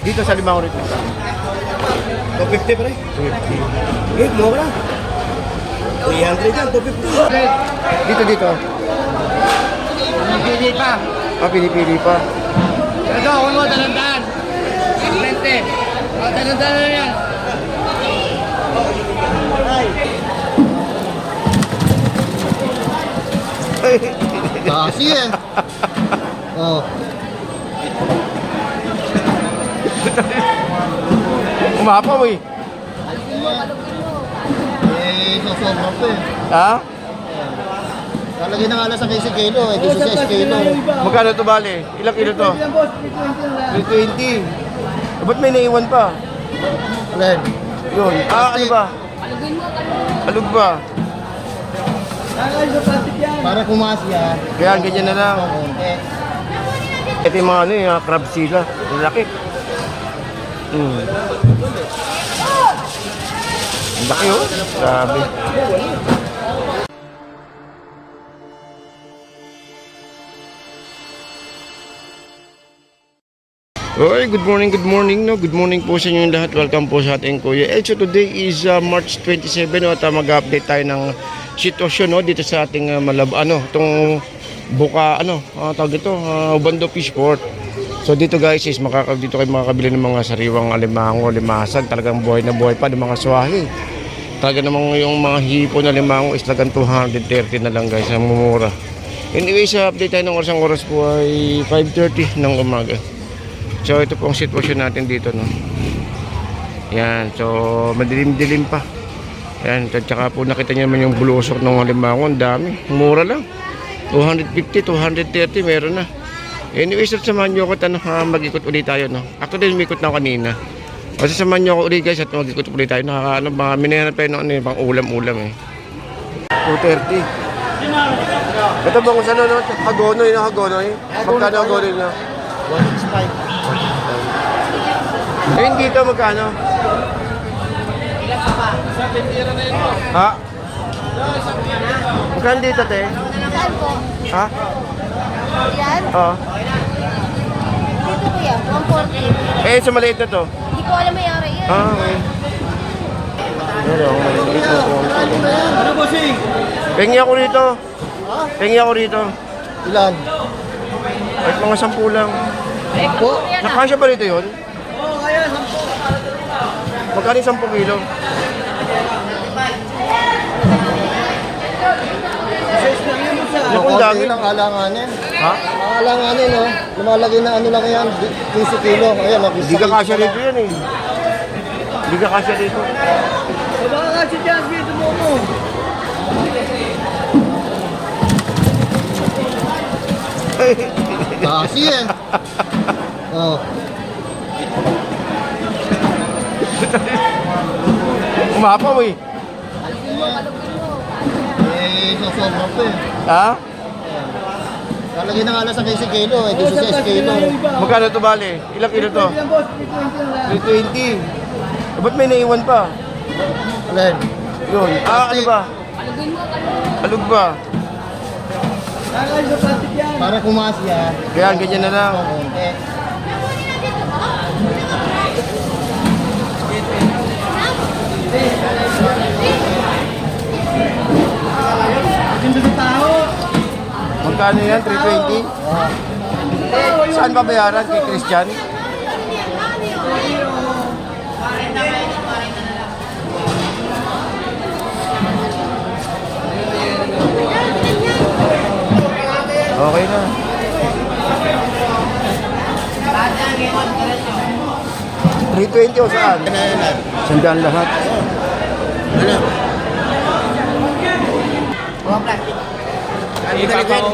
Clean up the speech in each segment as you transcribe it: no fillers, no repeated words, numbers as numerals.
Dito sa limang rito. 250 pre. 250. Eh, mo lang. 300 yan, 250. Dito. Pili pa. Pili-pili pa. Ito, kung mo, talandaan. 20. O, talandaan na yan. Kasi eh. Oh. Umapaw eh. Sosobra pa eh. Ha? Lalagay na nga lang sa 15 kilo eh, 16 kilo. Magkano to bale? Ilang kilo to? 320. Ba't may naiwan pa? Alin? Yun. Ano ba? Alug ba? Para kumasya. Kaya ganyan na lang. Eh, Ito yung mga ano yung crab sila. Ang laki. Ang laki oh. Grabe. Okay, good morning no. Good morning po sa inyo lahat. Welcome po sa ating Kuya El. So today is March 27 no, at mag-update tayo ng sitwasyon no dito sa ating itong buka tawag ito, Ubando Fishport. So dito guys is dito kayo makakabili ng mga sariwang alimango, limasag, talagang buhay na buhay pa ng mga swahi. Talaga namang yung mga hipo na limango is talagang 230 na lang guys, ang mumura. Anyway, sa update tayo ng oras po ay 5:30 ng umaga. So ito po ang sitwasyon natin dito no. Yan, so madilim-dilim pa. Yan, at saka po nakita niyo naman yung bulusok ng alimango, ang dami. Mura lang. 250, 230 meron na. Anyway, samahan niyo ako mag-ikot ulit tayo no. Actually, umikot na ako kanina. Kasi samahan niyo ako ulit guys at mag-ikot ulit tayo. Mga minahanap tayo ng pang ulam-ulam eh. 230. Ito bang kung saan no? Hagonoy na hagonoy. Magkano hagonoy na? 165. Ayun dito magkano? Ilan pa ba? Sa tindira na yun. Ha? Magkano dito te? Saan po? Ha? Yan? Oo. Dito kuya, 140. Eh, sa maliit na to? Hindi ko alam may ari yan. Okay. Pero, maliit na to. Ano bossing? Pengi ako rito. Pengi ako rito. Ilan? Kahit mga 10 lang. Po? Nakasya ba rito yun? Oo, kaya 10. Magkano yung 10 kilo? Yung Kung dami. konti lang alanganin. Ha? Ang alanganin no, lumalagay na ano lang yan, 15 kilo. Ayan, Hindi ka kasya rito yan eh. Hindi ka kasya rito. Baka kasi dyan, dito mo mo. Kasi eh. Oh. Umapaw eh. Sosobra pa eh. Ha? Lalagay na nga lang sa 15 kilo eh, 16 kilo. Magkano to bale? Ilang kilo to? 320. Ba't may naiwan pa? Alin? Yun. Ano ba? Alug ba? Para kumasya. Kaya ganyan na lang. Eh, Magkano yan? 320? Saan babayaran? Kay Christian? Okay na. 320 o saan? Sandaan lahat. ano?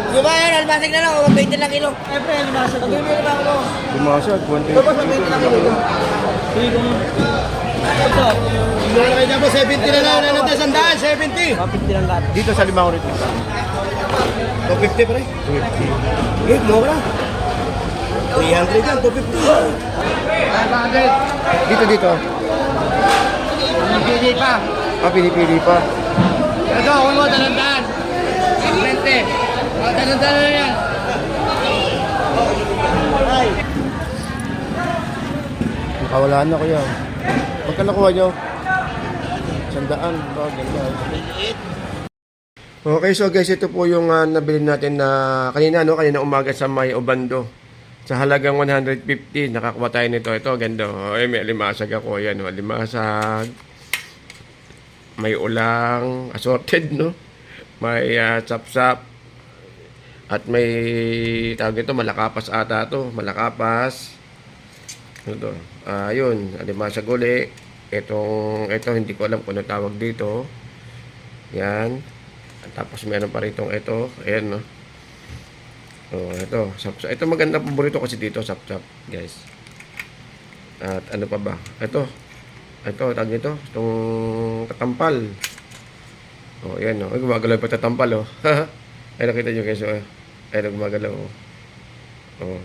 Di ba yan, almasig na lang, 20 lang kilo. Siyempre, almasig. Pag-ibig na ako. Bumasag, 20. Lalagay niya po 70 na lang, ano tayo sandaan, 70. 50 lang lahat. Dito sa limang rito. 250 pre. 250. Eh, mo lang. 300 yan, 250. Dito. Pili pa. Pili-pili pa. Ito, kung mo, talandaan. 20. O, talandaan na yan. Wala na kuya. Magkano kuha nyo? 100. Ito, ganda. Okay, so guys, ito po yung nabili natin na kanina, no? Kanina umaga sa may Obando. Sa halagang 150, nakakuha tayo nito. Ito, ganda. Ay, may limasag ako. Yan, oh, limasag. May ulang, assorted, no? May sap-sap. At may, tawag ito, malakapas ata to. Malakapas. Ito. Yun, limasag uli. Ito, hindi ko alam kung ano tawag dito. Yan. Tapos meron pa rito ito. Ayan, no? Oh, ito. Sap-sap. Ito maganda paborito kasi dito, sap-sap, guys. At ano pa ba? Ito, tawag nito. Itong tatampal. Oh, ayan, no? Ay, gumagalaw pa tatampal, oh. Ay, nakita nyo, guys, oh. Ay, gumagalaw, oh. Oh.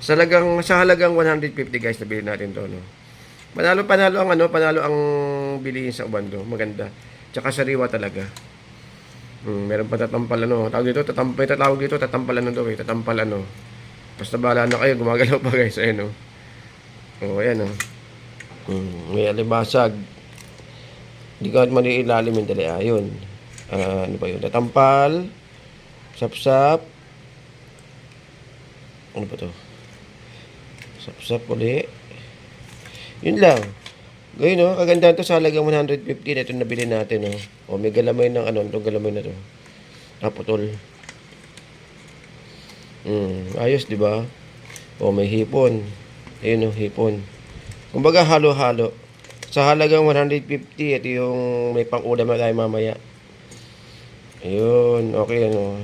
Sa halagang 150, guys, nabili natin to, no? Panalo ang bilihin sa Obando. Maganda. Tsaka sariwa talaga. Meron pa tatampal, ano. Tawag dito, may tatawag dito, tatampal, ano daw, eh. Tatampal, ano. Basta bahala na kayo, gumagalaw pa, guys. Ayan, oh. Oh, ayan, oh. May alibasag. Hindi ka mali ilalim yung dali. Ayun. Ano pa yun? Tatampal. Sap-sap. Ano pa to? Sap-sap ulit. Yun lang. Gayun, no? Kagandahan to sa halagang 150 na ito nabili natin, no? O, may galamay ng ano, itong galamay na to. Naputol. Ayos, di ba? O, may hipon. Ayun, no? Hipon. Kumbaga, halo-halo. Sa halagang 150, ito yung may pang-ulam na tayo mamaya. Ayun, okay, ano.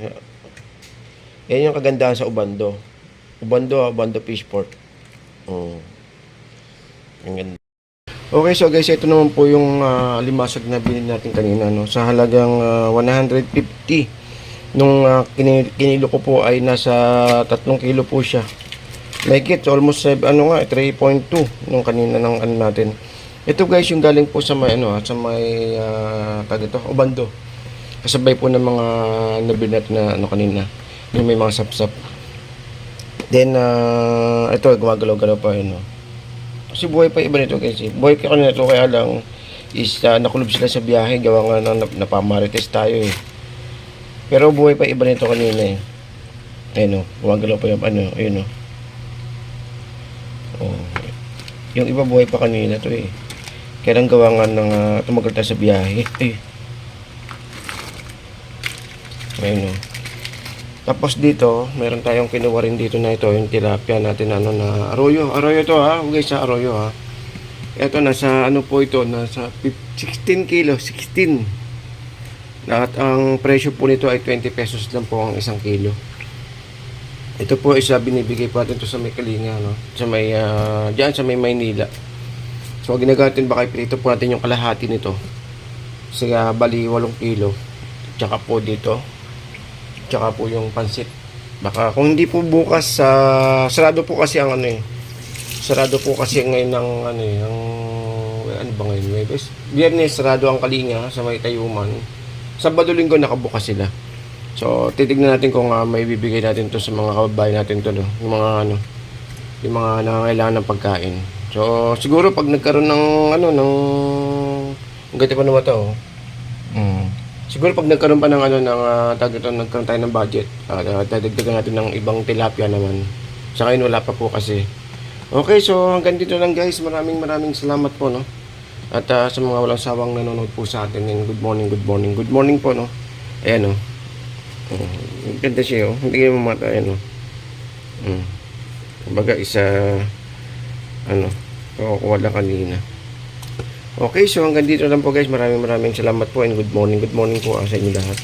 Yan yung kagandahan sa Obando. Obando Fishport. Ang ganda. Okay, so guys, ito naman po yung limasag na binili natin kanina, no? Sa halagang 150. Nung kinilo ko po ay nasa 3 kilo po siya. Like it, almost 3.2 nung kanina ng ano natin. Ito guys, yung galing po sa may Obando. Kasabay po ng mga nabili natin na ano kanina. Yung may mga sapsap. Then ito gumagalaw-galaw pa yun, no? Kasi buhay pa iba nito guys. Buhay pa kanina ito, kaya lang is nakulob sila sa biyahe, gawa nga ng napamarites tayo eh. Pero buhay pa iba nito kanina eh. Ayun, gumagalaw pa yung ano, ayun, oh. Yung iba buhay pa kanina to eh. Kaya lang gawa nga ng tumagal tayo sa biyahe eh. Ayun, Tapos dito, meron tayong kinuha rin dito na ito, yung tilapia natin na arroyo to ha, guys, sa arroyo ha. Ito nasa ano po ito, nasa 16 kilo, 16. At ang presyo po nito ay 20 pesos lang po ang 1 kilo. Ito po isa binibigay po natin to sa may Kalinga, no? Sa may diyan sa may Maynila. So ginagatin ba kay prito po natin yung kalahati nito. Kasi bali 8 kilo. Tsaka po dito. Tsaka po yung pansit. Baka kung hindi po bukas sarado po kasi ang ano eh. Sarado po kasi ngayon ng ano eh, ano ba ngayon? Biyernes sarado ang Kalinga sa may Tayuman. Sabado Linggo nakabukas sila. So titignan natin kung may bibigay natin to sa mga kababayan natin to, no? Yung mga nangangailangan ng pagkain. So siguro pag nagkaroon ng ganito pa naman to. Siguro pag nagkaroon pa ng nagkaroon tayo ng budget, dadagdagan natin ng ibang tilapia naman. Sa ngayon wala pa po kasi. Okay, so hanggang dito lang guys. Maraming salamat po, no. At sa mga walang sawang nanonood po sa atin, good morning po, no. Ayan, no. Ganda siya, oh. Hindi kayo mamata, ayan, no. Kumbaga kukuha lang kanina. Okay, so hanggang dito lang po guys. Maraming salamat po and good morning po sa inyo lahat.